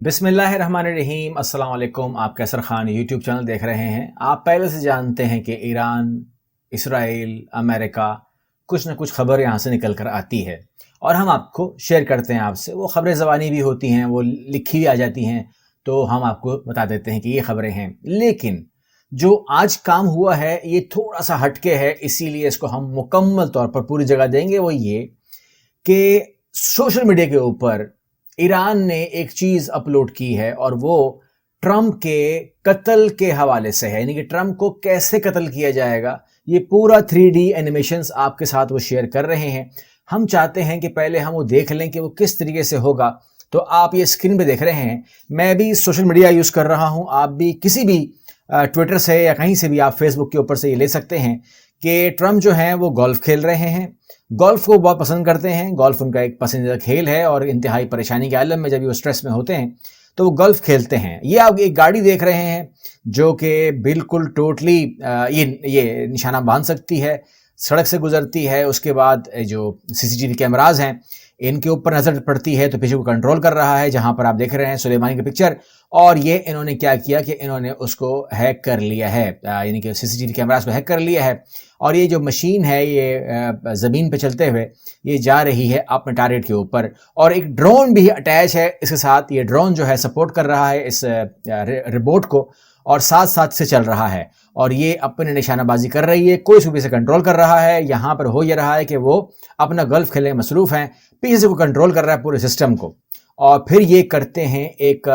बिस्मिल्लाहिर्रहमानिर्रहीम। अस्सलाम वालेकुम। आप कैसर खान यूट्यूब चैनल देख रहे हैं। आप पहले से जानते हैं कि ईरान, इसराइल, अमेरिका कुछ ना कुछ खबर यहाँ से निकल कर आती है और हम आपको शेयर करते हैं आपसे। वो खबरें ज़बानी भी होती हैं, वो लिखी भी आ जाती हैं, तो हम आपको बता देते हैं कि ये खबरें हैं। लेकिन जो आज काम हुआ है ये थोड़ा सा हटके है, इसीलिए इसको हम मुकम्मल तौर पर पूरी जगह देंगे। वो ये कि सोशल मीडिया के ऊपर ईरान ने एक चीज़ अपलोड की है और वो ट्रंप के कत्ल के हवाले से है, यानी कि ट्रंप को कैसे कत्ल किया जाएगा, ये पूरा 3D एनिमेशंस आपके साथ वो शेयर कर रहे हैं। हम चाहते हैं कि पहले हम वो देख लें कि वो किस तरीके से होगा। तो आप ये स्क्रीन पे देख रहे हैं, मैं भी सोशल मीडिया यूज़ कर रहा हूँ, आप भी किसी भी ट्विटर से या कहीं से भी आप फेसबुक के ऊपर से ये ले सकते हैं कि ट्रंप जो हैं वो गोल्फ खेल रहे हैं। गोल्फ को बहुत पसंद करते हैं, गोल्फ उनका एक पसंदीदा खेल है और इंतहाई परेशानी के आलम में जब वो स्ट्रेस में होते हैं तो वो गोल्फ खेलते हैं। ये आप एक गाड़ी देख रहे हैं जो कि बिल्कुल टोटली ये निशाना बांध सकती है, सड़क से गुजरती है। उसके बाद जो सीसीटीवी कैमराज हैं इनके ऊपर नज़र पड़ती है तो पीछे को कंट्रोल कर रहा है, जहां पर आप देख रहे हैं सुलेमानी की पिक्चर। और ये इन्होंने क्या किया कि इन्होंने उसको हैक कर लिया है, यानी कि सीसीटीवी कैमरास को हैक कर लिया है। और ये जो मशीन है ये ज़मीन पे चलते हुए ये जा रही है अपने टारगेट के ऊपर, और एक ड्रोन भी अटैच है इसके साथ। ये ड्रोन जो है सपोर्ट कर रहा है इस रोबोट को और साथ साथ से चल रहा है और ये अपने निशानाबाजी कर रही है, कोई सूबे से कंट्रोल कर रहा है। यहाँ पर हो ये रहा है कि वो अपना गोल्फ खेलने में मसरूफ़ हैं, पीछे से वो कंट्रोल कर रहा है पूरे सिस्टम को। और फिर ये करते हैं, एक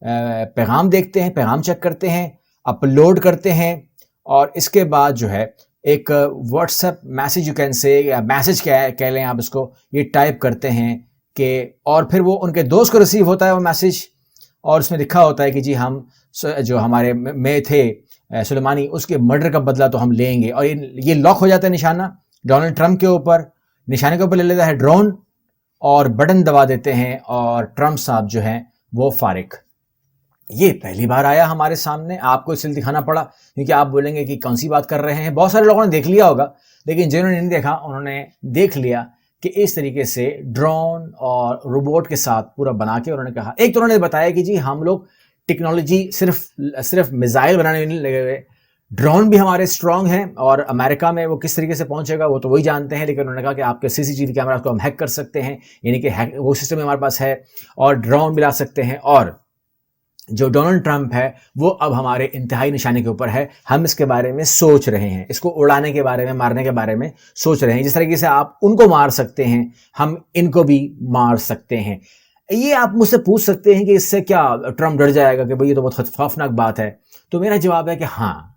पैगाम देखते हैं, पैगाम चेक करते हैं, अपलोड करते हैं और इसके बाद जो है एक WhatsApp message you can say, या मैसेज कह लें आप इसको, ये टाइप करते हैं कि, और फिर वो उनके दोस्त को रिसीव होता है वो मैसेज और उसमें लिखा होता है कि जी हम जो हमारे में थे सुलेमानी, उसके मर्डर का बदला तो हम लेंगे। और ये लॉक हो जाता है निशाना डोनाल्ड ट्रंप के ऊपर, निशाने के ऊपर ले लेता है ड्रोन और बटन दबा देते हैं और ट्रंप साहब जो हैं वो फारिग। ये पहली बार आया हमारे सामने, आपको इसलिए दिखाना पड़ा क्योंकि आप बोलेंगे कि कौन सी बात कर रहे हैं। बहुत सारे लोगों ने देख लिया होगा, लेकिन जिन्होंने नहीं देखा उन्होंने देख लिया कि इस तरीके से ड्रोन और रोबोट के साथ पूरा बना के उन्होंने कहा। एक तो उन्होंने बताया कि जी हम लोग टेक्नोलॉजी सिर्फ मिसाइल बनाने में नहीं लगे हुए, ड्रोन भी हमारे स्ट्रॉन्ग हैं और अमेरिका में वो किस तरीके से पहुंचेगा वो तो वही जानते हैं। लेकिन उन्होंने कहा कि आपके सीसीटीवी कैमरा को हम हैक कर सकते हैं, यानी कि वो सिस्टम हमारे पास है और ड्रोन भी ला सकते हैं। और जो डोनाल्ड ट्रंप है वो अब हमारे इंतहाई निशाने के ऊपर है, हम इसके बारे में सोच रहे हैं, इसको उड़ाने के बारे में, मारने के बारे में सोच रहे हैं। जिस तरीके से आप उनको मार सकते हैं हम इनको भी मार सकते हैं। ये आप मुझसे पूछ सकते हैं कि इससे क्या ट्रंप डर जाएगा कि भाई ये तो बहुत खौफनाक बात है। तो मेरा जवाब है कि हाँ,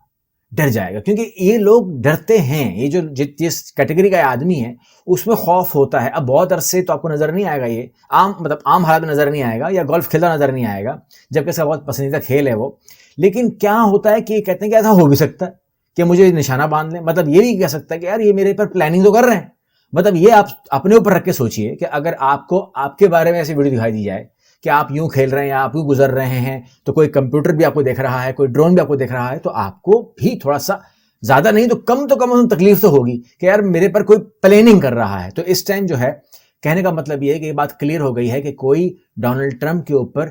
डर जाएगा, क्योंकि ये लोग डरते हैं। ये जो जिस कैटेगरी का आदमी है उसमें खौफ होता है। अब बहुत अरसे तो आपको नज़र नहीं आएगा, ये आम हालात में नज़र नहीं आएगा या गोल्फ खेलता नज़र नहीं आएगा, जबकि इसका बहुत पसंदीदा खेल है वो। लेकिन क्या होता है कि कहते हैं कि ऐसा हो भी सकता है कि मुझे निशाना बांध लें। मतलब ये भी कह सकता है कि यार ये मेरे पर प्लानिंग तो कर रहे हैं। मतलब ये आप अपने ऊपर रख के सोचिए कि अगर आपको आपके बारे में ऐसी वीडियो दिखाई दी जाए कि आप यूं खेल रहे हैं या आप यूं गुजर रहे हैं, तो कोई कंप्यूटर भी आपको देख रहा है, कोई ड्रोन भी आपको देख रहा है, तो आपको भी थोड़ा सा ज़्यादा नहीं तो कम तकलीफ तो होगी कि यार मेरे पर कोई प्लानिंग कर रहा है। तो इस टाइम जो है कहने का मतलब ये है कि ये बात क्लियर हो गई है कि कोई डोनाल्ड ट्रंप के ऊपर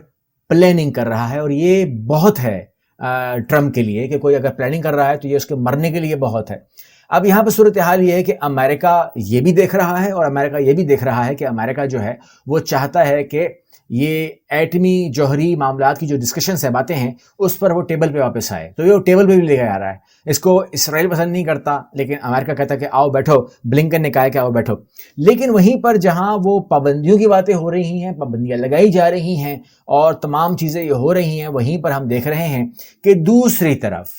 प्लानिंग कर रहा है। और ये बहुत है ट्रंप के लिए कि कोई अगर प्लानिंग कर रहा है तो ये उसके मरने के लिए बहुत है। अब यहाँ पर सूरत हाल ये है कि अमेरिका ये भी देख रहा है और अमेरिका ये भी देख रहा है कि अमेरिका जो है वो चाहता है कि ये एटमी जौहरी मामलात की जो डिस्कशंस है, बातें हैं, उस पर वो टेबल पे वापस आए। तो ये टेबल पे भी लेकर आ रहा है। इसको इसराइल पसंद नहीं करता, लेकिन अमेरिका कहता है कि आओ बैठो, ब्लिंकन ने कहा है कि आओ बैठो। लेकिन वहीं पर जहां वो पाबंदियों की बातें हो रही हैं, पाबंदियां लगाई जा रही हैं और तमाम चीज़ें ये हो रही हैं, वहीं पर हम देख रहे हैं कि दूसरी तरफ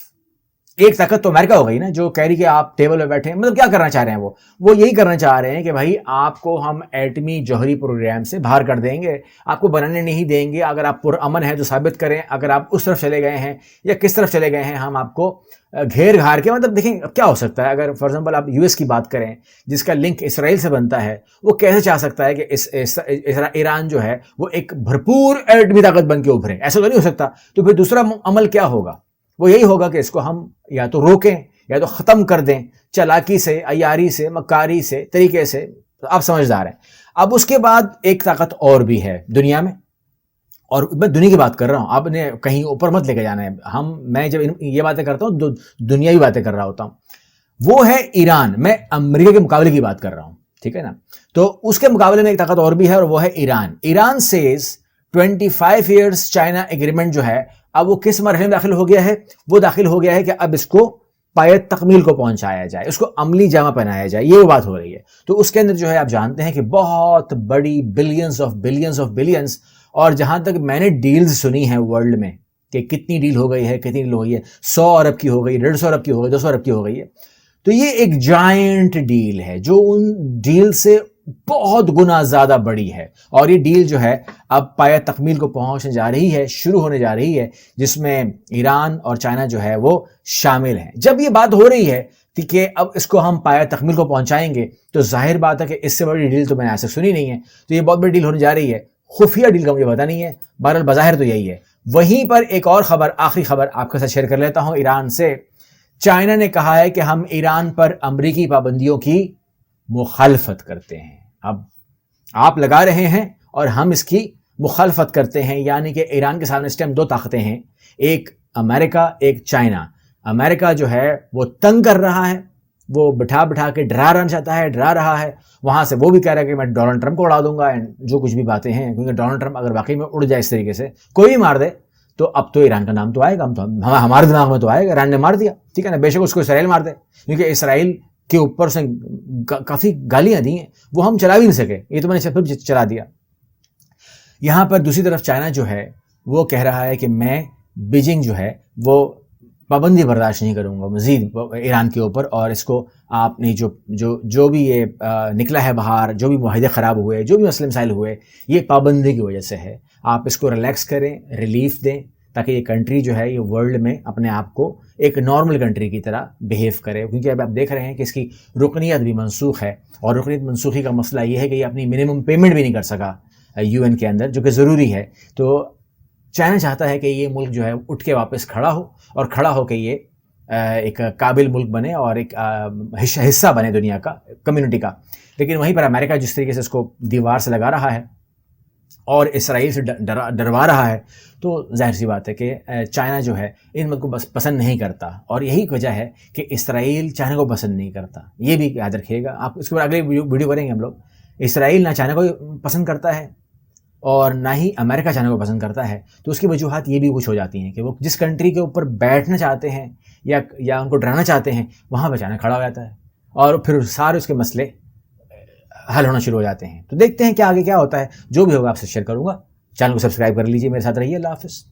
एक ताकत तो अमेरिका हो गई ना, जो कह रही कि आप टेबल पे बैठे हैं। मतलब क्या करना चाह रहे हैं वो यही करना चाह रहे हैं कि भाई आपको हम एटमी जौहरी प्रोग्राम से बाहर कर देंगे, आपको बनाने नहीं देंगे। अगर आप पुरअमन है तो साबित करें, अगर आप उस तरफ चले गए हैं या किस तरफ चले गए हैं, हम आपको घेर घार के, मतलब देखें अब क्या हो सकता है। अगर फॉर एग्जांपल आप यूएस की बात करें जिसका लिंक इसराइल से बनता है, वो कैसे चाह सकता है कि ईरान जो है वो एक भरपूर एटमी ताकत बन के उभरे? ऐसा तो नहीं हो सकता। तो फिर दूसरा अमल क्या होगा? वो यही होगा कि इसको हम या तो रोकें या तो ख़त्म कर दें, चालाकी से, अयारी से, मक्कारी से, तरीके से। तो आप समझदार हैं। अब उसके बाद एक ताकत और भी है दुनिया में, اور میں دنیا کی بات کر رہا ہوں، آپ نے کہیں اوپر مت لے کے جانا ہے. میں جب یہ باتیں کرتا ہوں دنیاوی باتیں کر رہا ہوتا ہوں. وہ ہے ایران. میں امریکہ کے مقابلے کی بات کر رہا ہوں، ٹھیک ہے نا. تو اس کے مقابلے میں ایک طاقت اور بھی ہے، اور وہ ہے Iran. Iran says 25 years China agreement جو ہے اب وہ کس مرحلے میں داخل ہو گیا ہے؟ وہ داخل ہو گیا ہے کہ اب اس کو پائے تکمیل کو پہنچایا جائے، اس کو عملی جامہ پہنایا جائے. یہ وہ بات ہو رہی ہے. تو اس کے اندر جو ہے آپ جانتے ہیں کہ بہت بڑی بلینز آف بلینز، اور جہاں تک میں نے ڈیلز سنی ہیں ورلڈ میں کہ کتنی ڈیل ہو گئی ہے، 100 ارب کی ہو گئی، 150 ارب کی ہو گئی، 200 ارب کی ہو گئی ہے. تو یہ ایک جائنٹ ڈیل ہے جو ان ڈیل سے بہت گنا زیادہ بڑی ہے. اور یہ ڈیل جو ہے اب پایہ تکمیل کو پہنچنے جا رہی ہے، شروع ہونے جا رہی ہے، جس میں ایران اور چائنا جو ہے وہ شامل ہیں. جب یہ بات ہو رہی ہے کہ اب اس کو ہم پایہ تکمیل کو پہنچائیں گے، تو ظاہر بات ہے کہ اس سے بڑی ڈیل تو میں نے ایسے سنی نہیں ہے. تو یہ بہت بڑی ڈیل ہونے جا رہی ہے. خفیہ ڈیل کا مجھے پتا نہیں ہے، بہرحال بظاہر تو یہی ہے. وہیں پر ایک اور خبر، آخری خبر آپ کے ساتھ شیئر کر لیتا ہوں ایران سے. چائنا نے کہا ہے کہ ہم ایران پر امریکی پابندیوں کی مخالفت کرتے ہیں. اب آپ لگا رہے ہیں اور ہم اس کی مخالفت کرتے ہیں، یعنی کہ ایران کے سامنے اس ٹائم دو طاقتیں ہیں، ایک امریکہ، ایک چائنا. امریکہ جو ہے وہ تنگ کر رہا ہے، وہ بٹھا کے ڈرا رہا ہے. وہاں سے وہ بھی کہہ رہا ہے کہ میں ڈونلڈ ٹرمپ کو اڑا دوں گا، جو کچھ بھی باتیں ہیں، کیونکہ ڈونلڈ ٹرمپ اگر واقعی میں اڑ جائے اس طریقے سے، کوئی بھی مار دے، تو اب تو ایران کا نام تو آئے گا. ہمارے دماغ میں تو آئے گا ایران نے مار دیا، ٹھیک ہے نا. بے شک اس کو اسرائیل مار دے، کیونکہ اسرائیل کے اوپر سے کافی گالیاں دی ہیں، وہ ہم چلا بھی نہیں سکے، یہ تو میں نے پھر چلا دیا. یہاں پر دوسری طرف چائنا جو ہے وہ کہہ رہا ہے کہ میں بیجنگ جو ہے وہ پابندی برداشت نہیں کروں گا مزید ایران کے اوپر، اور اس کو آپ نے جو بھی یہ نکلا ہے باہر، جو بھی معاہدے خراب ہوئے، جو بھی مسئلے مسائل ہوئے، یہ پابندی کی وجہ سے ہے. آپ اس کو ریلیکس کریں، ریلیف دیں، تاکہ یہ کنٹری جو ہے یہ ورلڈ میں اپنے آپ کو ایک نارمل کنٹری کی طرح بیہیو کرے. کیونکہ اب آپ دیکھ رہے ہیں کہ اس کی رکنیت بھی منسوخ ہے، اور رکنیت منسوخی کا مسئلہ یہ ہے کہ یہ اپنی منیمم پیمنٹ بھی نہیں کر سکا UN کے اندر، جو کہ ضروری ہے. تو چائنا چاہتا ہے کہ یہ ملک جو ہے اٹھ کے واپس کھڑا ہو، اور کھڑا ہو کے یہ ایک قابل ملک بنے اور ایک حصہ بنے دنیا کا، کمیونٹی کا. لیکن وہیں پر امریکہ جس طریقے سے اس کو دیوار سے لگا رہا ہے اور اسرائیل سے ڈروا رہا ہے، تو ظاہر سی بات ہے کہ چائنا جو ہے ان ملک کو بس پسند نہیں کرتا. اور یہی وجہ ہے کہ اسرائیل چائنا کو پسند نہیں کرتا. یہ بھی یاد رکھیے گا. آپ اس کے بعد اگلے ویڈیو کریں گے ہم لوگ. اسرائیل نہ چائنا کو پسند کرتا ہے اور نہ ہی امریکہ چائنا کو پسند کرتا ہے. تو اس کی وجوہات یہ بھی کچھ ہو جاتی ہیں کہ وہ جس کنٹری کے اوپر بیٹھنا چاہتے ہیں یا ان کو ڈرانا چاہتے ہیں، وہاں پہ چائنا کھڑا ہو جاتا ہے، اور پھر سارے اس کے مسئلے حل ہونا شروع ہو جاتے ہیں. تو دیکھتے ہیں کہ آگے کیا ہوتا ہے. جو بھی ہوگا آپ سے شیئر کروں گا. چینل کو سبسکرائب کر لیجیے، میرے ساتھ رہیے. اللہ حافظ.